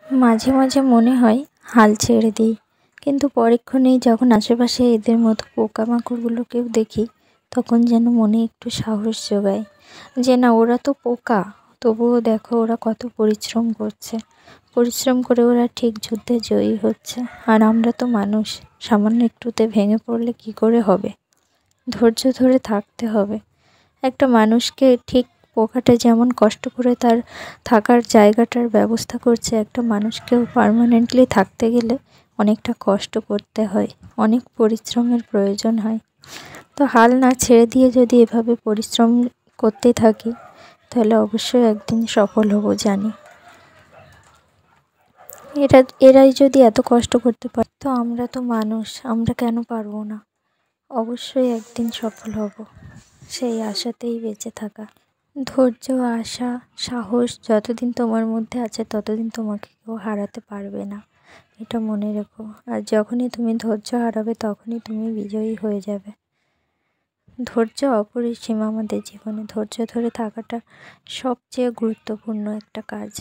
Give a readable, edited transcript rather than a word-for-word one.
মাঝে মাঝে মনে হয় হাল ছেড়ে দিই, কিন্তু পরক্ষণেই যখন আশেপাশে এদের মতো পোকামাকড়গুলোকেও দেখি তখন যেন মনে একটু সাহস জোগায় যে না, ওরা তো পোকা, তবুও দেখো ওরা কত পরিশ্রম করছে। পরিশ্রম করে ওরা ঠিক যুদ্ধে জয়ী হচ্ছে। আর আমরা তো মানুষ, সামান্য একটুতে ভেঙে পড়লে কি করে হবে? ধৈর্য ধরে থাকতে হবে। একটা মানুষকে ঠিক পোকাটা যেমন কষ্ট করে তার থাকার জায়গাটার ব্যবস্থা করছে, একটা মানুষকেও পার্মানেন্টলি থাকতে গেলে অনেকটা কষ্ট করতে হয়, অনেক পরিশ্রমের প্রয়োজন হয়। তো হাল না ছেড়ে দিয়ে যদি এভাবে পরিশ্রম করতে থাকি তাহলে অবশ্যই একদিন সফল হব জানি। এরাই যদি এত কষ্ট করতে পারে তো আমরা তো মানুষ, আমরা কেন পারবো না? অবশ্যই একদিন সফল হব, সেই আশাতেই বেঁচে থাকা। ধৈর্য, আশা, সাহস যতদিন তোমার মধ্যে আছে ততদিন তোমাকে কেউ হারাতে পারবে না, এটা মনে রেখো। আর যখনই তুমি ধৈর্য হারাবে তখনই তুমি বিজয়ী হয়ে যাবে। ধৈর্য অপরিসীম আমাদের জীবনে, ধৈর্য ধরে থাকাটা সবচেয়ে গুরুত্বপূর্ণ একটা কাজ।